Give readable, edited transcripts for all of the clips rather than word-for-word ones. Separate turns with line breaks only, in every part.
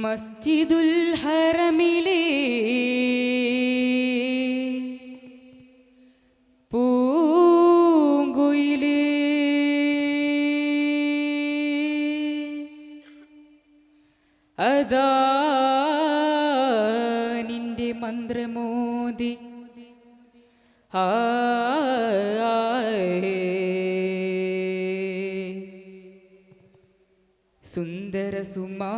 മസ്ജിദുൽ ഹറമിലെ പൂങ്കുയിലേ അദാനിന്റെ മന്ത്രമോദി സുന്ദര സുമാ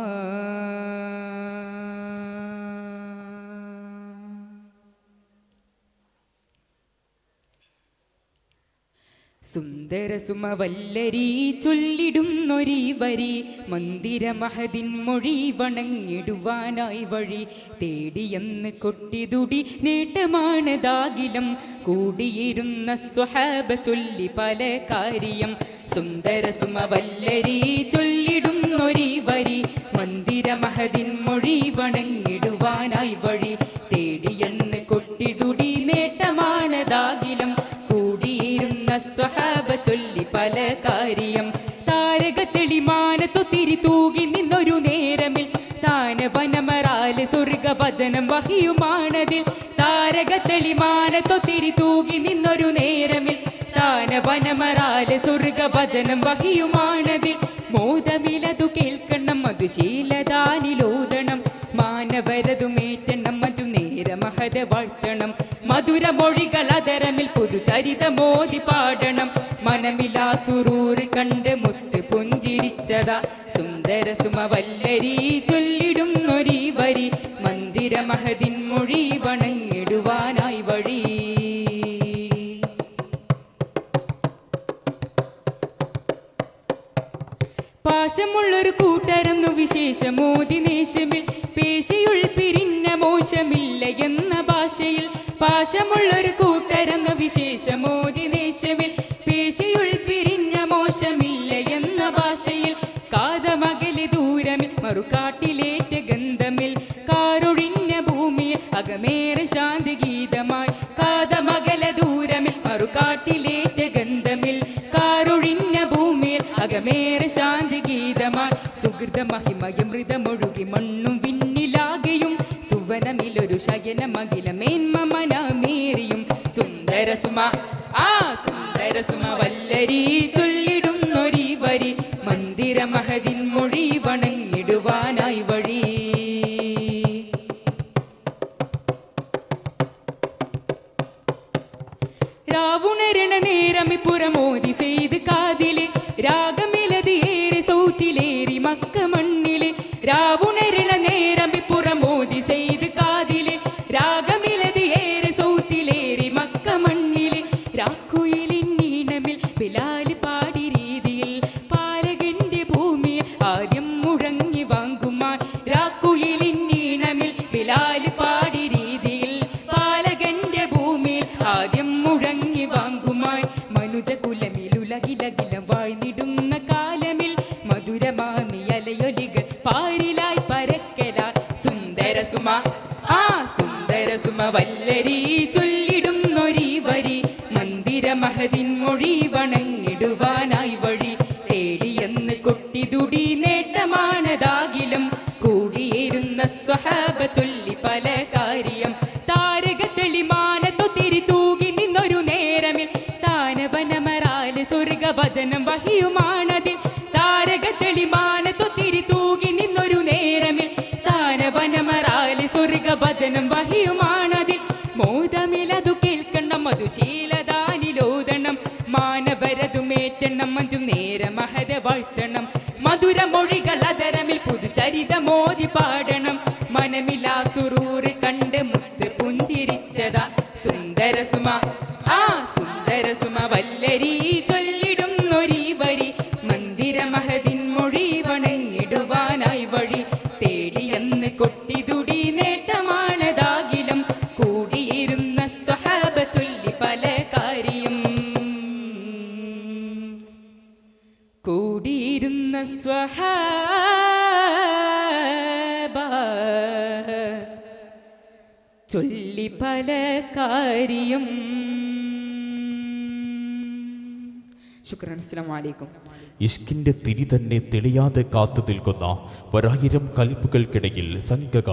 സുന്ദര സുമവല്ലരി ചൊല്ലിടുന്നൊരീ വരി മന്ദിര മഹദിൻ മൊഴി വണങ്ങിടുവാനായി വഴി തേടിയെന്ന് കൊട്ടിതുടി നേട്ടമാണതാകിലം കൂടിയിരുന്ന സ്വഹാബ ചൊല്ലി പല കാര്യം സുന്ദര സുമവല്ലരി ചൊല്ലിടുന്നൊരീ വരി മന്ദിര മഹദിൻ മൊഴി വണങ്ങിടുവാനായി വഴി തേടിയെന്ന് കൊട്ടിതുടി നേട്ടമാണതാകിലം സ്വഹാബ ചൊല്ലി പല കാര്യം താരക തെളിമാനത്തു തിരി തൂകി നിന്നൊരു നേരമിൽ താനവനമറാല് സ്വർഗ ഭജനം വഹിയുമാണതിൽ താരക തെളിമാനത്തു തിരി തൂകി നിന്നൊരു നേരമിൽ താനവനമറാല് സ്വർഗ ഭജനം വഹിയുമാണതിൽ മോദമിലതു കേൾക്കണം മധു ശീലദാനിലോദണം മാനവരതുമേറ്റണം മധു നേര മഹത വാഴ്ത്തണം മധുര മൊഴികൾ അതരമിൽ പുതുചരിതമോദി പാടണം മനമിലാ സുറൂർ കണ്ട് മുത്ത് പുഞ്ചിരിച്ചതാ സുന്ദര സുമവല്ലരി ചൊല്ലിടുന്നൊരീ വരി മന്ദിര മഹദിൻ മൊഴി വണങ്ങിടുവാനായി വഴി പാശമുള്ളൊരു കൂട്ടരെന്നു വിശേഷമോദി നേശമിൽ പേശയുൾ പിരിഞ്ഞ മോശമില്ല എന്ന ഭാഷയിൽ പാശമുള്ളൊരു കൂട്ടരെന്നു വിശേഷമോദി നേശമിൽ പേശയുൾ പിരിഞ്ഞ മോശമില്ല എന്ന ഭാഷയിൽ കാതമകലെ ദൂരമിൽ മറുകാട്ടിലേറ്റ ഗന്ധമിൽ കാറൊഴിഞ്ഞ ഭൂമിയിൽ അകമേറെ ശാന്തി ഗീതമായി കാതമകല ദൂരമിൽ മറുകാട്ടിലേറ്റ ഗന്ധമിൽ കാറൊഴിഞ്ഞ ഭൂമിയിൽ അകമേറെ ശാന്തി ഗീതമായി സുഹൃത മഹിമയമൃതമൊഴുകി മണ്ണും വിണ്ണിലാകെയും സുവനമിലൊരു ശയന മകില മേന്മ മനമേറിയും സുന്ദര സുമ സുന്ദര സുമ വല്ലരി ചൊല്ലിടുന്നൊരീ വരി മന്ദിര മഹദിൻ മൊഴി വണങ്ങിടുവാനായി വഴി രാവുണരണ നേരമിപ്പുറമോദി ചെയ്ത് കാതിലെ രാഗമിലത് ഏറെ സൗത്തിലേറി മക്ക മണ്ണിലെ രാവുണരണ നേരമിപ്പുറമോദി ചെയ്ത് കാതിലെ രാഗമിലത് ഏറെ സൗത്തിലേറി മക്ക മണ്ണിലെ രാക്കുയിലിന്നീണമിൽ ബിലാല് പാടി രീതിയിൽ പാലകന്റെ ഭൂമിയെ ആദ്യം മുഴങ്ങി വാങ്ങുമാൻ രാക്കുയിലിന്നീണമിൽ ബിലാല് പാടി രീതിയിൽ പാലകന്റെ ഭൂമിയിൽ ആദ്യം മുഴങ്ങി വാങ്ങുമായി മനുജ കുലമിലുലകിലകിലം വാഴ്ന്നിടുന്ന കാലമിൽ മധുരമാമി അലയൊലികൾ പാരിലായി പരക്കലായി സുന്ദര സുമ സുന്ദര സുമ വല്ലരി ചൊല്ലിടുന്നൊരീ വരി മന്ദിര മഹദിൻ മൊഴി വണങ്ങിടുവാനായി വഴി തേടിയെന്ന് കൊട്ടിതുടി നേട്ടമാണതാകിലും കൂടിയിരുന്ന സ്വഹാബ ചൊല്ലി പല കാര്യം താരക തെളിമാനത്തു തിരി തൂകി നിന്നൊരു നേരമിൽ താനവനമറാല് സ്വർഗ ഭജനം വഹിയുമാണതിൽ താരക തെളിമാനത്തു തിരി തൂകി നിന്നൊരു നേരമിൽ താനവനമറാല് സ്വർഗ ഭജനം വഹിയുമാണതിൽ മോദമിലതു കേൾക്കണം മധുശീലദാനിലോദണം മാനവരതുമേറ്റണം മഞ്ജു നേര മഹത വാഴ്ത്തണം മധുര മൊഴികൾ അതരമിൽ പുതുചരിതമോദി പാടണം മനമിലാ സുറൂർ കണ്ട് മുത്ത് പുഞ്ചിരിച്ചതാ സുന്ദര സുമ സുന്ദര സുമ വല്ലരി ചൊല്ലിടുന്നൊരീ വരി മന്ദിര മഹദിൻ മൊഴി വണങ്ങിടുവാനായി വഴി തേടിയെന്ന് കൊട്ടിതുടി നേട്ടമാണതാകിലും കൂടിയിരുന്ന സ്വഹാബ ചൊല്ലി പല കാര്യം കൂടിയിരുന്ന സ്വഹാബ ചൊല്ലി പല കാര്യം ശുക്രൻ. അസ്സലാമു അലൈക്കും.
ഇഷ്കിന്റെ തിരി തന്നെ തെളിയാതെ കാത്തു നിൽക്കുന്ന ഒരായിരം കൽപ്പുകൾക്കിടയിൽ സംഘ